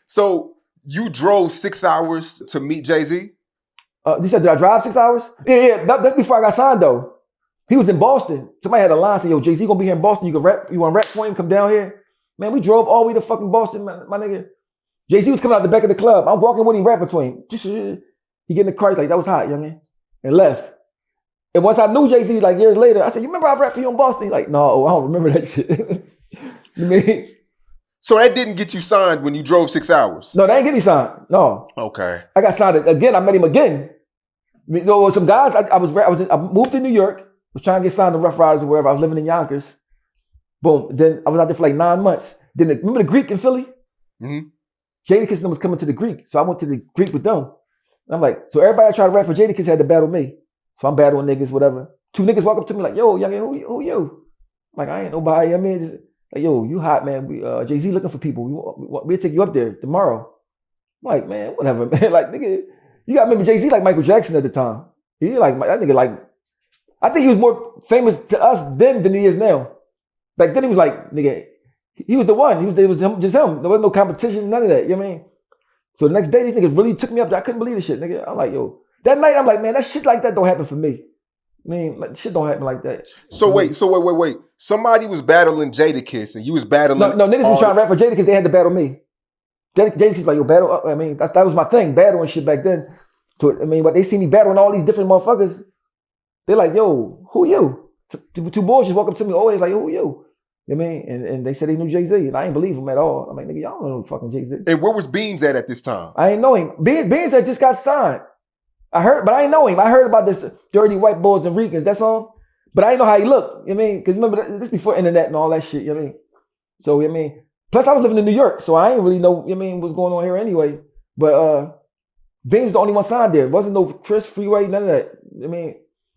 So you drove 6 hours to meet Jay-Z? You said, did I drive 6 hours? Yeah. That's before I got signed, though. He was in Boston. Somebody had a line saying, yo, Jay-Z gonna be here in Boston. You want to rap for him? Come down here. Man, we drove all the way to fucking Boston, my nigga. Jay-Z was coming out the back of the club. I'm walking with him, rapping to him. He get in the car, he's like, that was hot, young man. And left. And once I knew Jay-Z, like years later, I said, you remember I rapped for you in Boston? He's like, no, I don't remember that shit. You mean? So that didn't get you signed when you drove 6 hours? No, they ain't get me signed. No. Okay. I got signed again. I met him again. You know, some guys, I moved to New York, was trying to get signed to Rough Riders or wherever. I was living in Yonkers. Boom. Then I was out there for like 9 months. Then remember the Greek in Philly? Mm-hmm. Jadakiss was coming to the Greek. So I went to the Greek with them. And I'm like, so everybody I tried to rap for Jadakiss had to battle me. So I'm battling niggas, whatever. 2 niggas walk up to me like, yo, youngin, who you? I'm like, I ain't nobody. I mean, just like, yo, you hot, man. We Jay-Z looking for people. We'll take you up there tomorrow. I'm like, man, whatever, man. Like, nigga, you gotta remember Jay-Z like Michael Jackson at the time. He like that nigga like, I think he was more famous to us then than he is now. Back then he was like, nigga, he was the one. It was just him. There wasn't no competition, none of that. You know what I mean? So the next day, these niggas really took me up there. I couldn't believe this shit, nigga. I'm like, yo. That night, I'm like, man, that shit like that don't happen for me. I mean, like, shit don't happen like that. So wait. Somebody was battling Jadakiss and you was battling... No, niggas was trying to rap for Jadakiss. They had to battle me. Jadakiss like, yo, battle up. I mean, that was my thing, battling shit back then. So, I mean, but they see me battling all these different motherfuckers. They're like, yo, who you? 2 boys just walk up to me always like, who you? You know what I mean? And they said they knew Jay-Z, and I ain't believe him at all. I'm like, nigga, y'all don't know fucking Jay-Z. And where was Beans at this time? I ain't know him. Beans had just got signed. I heard, but I ain't know him. I heard about this dirty white boys and Ricans, that's all. But I ain't know how he looked. You know what I mean? Because remember, this before internet and all that shit, you know what I mean? So, you know what I mean? Plus, I was living in New York, so I ain't really know, you know what I mean, what's going on here anyway. But Beans was the only one signed there. Wasn't no Chris, Freeway, none of that. You know what I mean?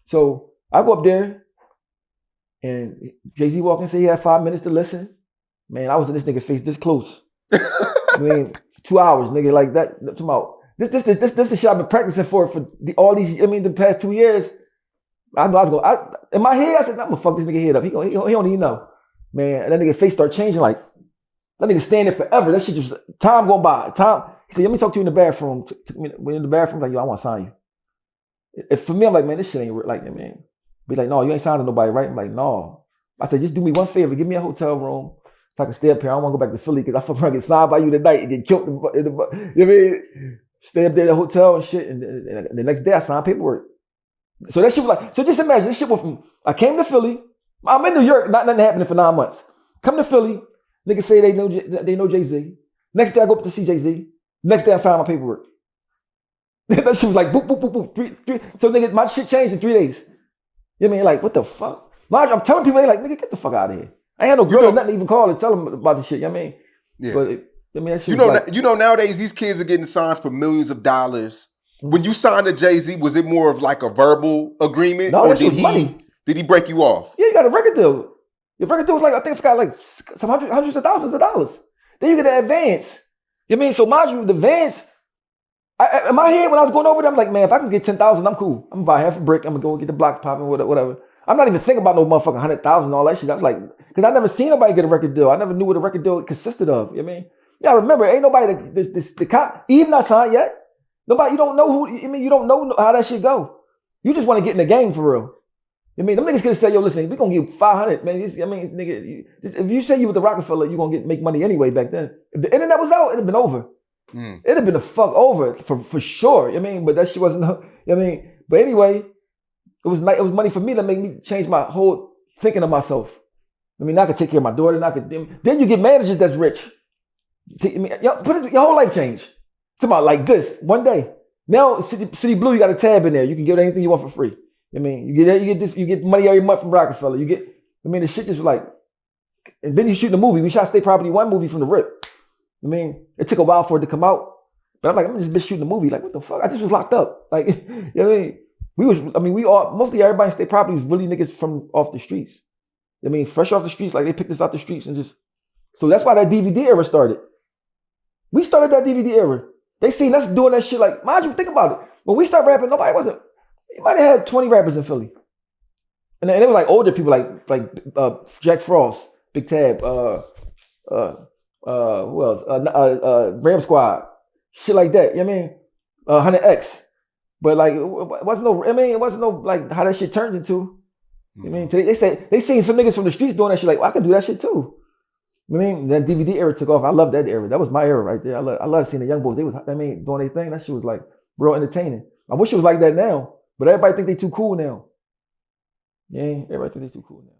So I go up there, and Jay-Z walked in and said he had 5 minutes to listen. Man, I was in this nigga's face this close. I mean, 2 hours, nigga, like that. Talking about this the shit I've been practicing for all these. I mean, the past 2 years. I know I was going. In my head, I said, I'm gonna fuck this nigga head up. He don't even know, man. And that nigga face start changing. Like that nigga staying there forever. That shit just time going by. Time. He said, let me talk to you in the bathroom. We're in the bathroom. Like, yo, I want to sign you. If for me, I'm like, man, this shit ain't like, man. Be like, no, you ain't signing nobody, right? I'm like, no. I said, just do me one favor. Give me a hotel room so I can stay up here. I don't want to go back to Philly because I fuck around get signed by you tonight and get killed. You know what I mean? Stay up there at the hotel and shit. And the next day I signed paperwork. So that shit was like, so just imagine this shit went from, I came to Philly. I'm in New York, nothing happening for 9 months. Come to Philly. Niggas say they know Jay-Z. Next day I go up to see Jay-Z. Next day I sign my paperwork. That shit was like boop, boop, boop, boop. Three. So nigga, my shit changed in 3 days. You know what I mean? Like, what the fuck? I'm telling people, they like, nigga, get the fuck out of here. I ain't had no girl or nothing to even call and tell them about the shit. You know what I mean? Yeah. But I mean, that shit you know, nowadays these kids are getting signed for millions of dollars. When you signed to Jay-Z, was it more of like a verbal agreement? No, or that was money. Did he break you off? Yeah, you got a record deal. Your record deal was like, I think I forgot like some hundreds of thousands of dollars. Then you get the advance. You know what I mean? So mind you, the advance, in my head when I was going over there, I'm like, man, if I can get 10,000, I'm cool. I'm gonna buy half a brick. I'm gonna go get the block popping, whatever. I'm not even thinking about no motherfucking 100,000 and all that shit. I was like, because I never seen nobody get a record deal. I never knew what a record deal consisted of. You know what I mean? Yeah, remember, ain't nobody the cop even not signed yet. Nobody, you don't know who. I mean, you don't know how that shit go. You just want to get in the game for real. I mean, them niggas could say, yo, listen, we gonna give 500, man. I mean, nigga, if you say you with the Rockefeller, you gonna make money anyway back then. If the internet was out, it'd have been over. It'd have been the fuck over for sure. I mean, but that shit wasn't. I mean, but anyway, it was money for me that made me change my whole thinking of myself. I mean, I could take care of my daughter. Then you get managers that's rich. I mean, your whole life change. Talking about like this one day. Now, City Blue, you got a tab in there. You can get anything you want for free. I mean, you get money every month from Rockefeller. The shit just like, and then you shoot a movie. We shot State Property 1 movie from the rip. I mean, it took a while for it to come out. But I'm like, I'm just shooting a movie. Like, what the fuck? I just was locked up. Like, you know what I mean? Mostly everybody in State Property was really niggas from off the streets. I mean, fresh off the streets, like they picked us out the streets and just, so that's why that DVD era started. We started that DVD era. They seen us doing that shit like, mind you, think about it. When we started rapping, you might have had 20 rappers in Philly. And it was like older people, like Jack Frost, Big Tab, who else? Ram Squad, shit like that. You know what I mean? 100X. But like, it wasn't no. I mean, it wasn't no like how that shit turned into. You know what I mean? Today, they said they seen some niggas from the streets doing that shit. Like, well, I can do that shit too. You know what I mean, that DVD era took off. I love that era. That was my era right there. I love seeing the young boys. They was, I mean, doing their thing. That shit was like real entertaining. I wish it was like that now. But everybody think they too cool now. Yeah, everybody think they too cool now.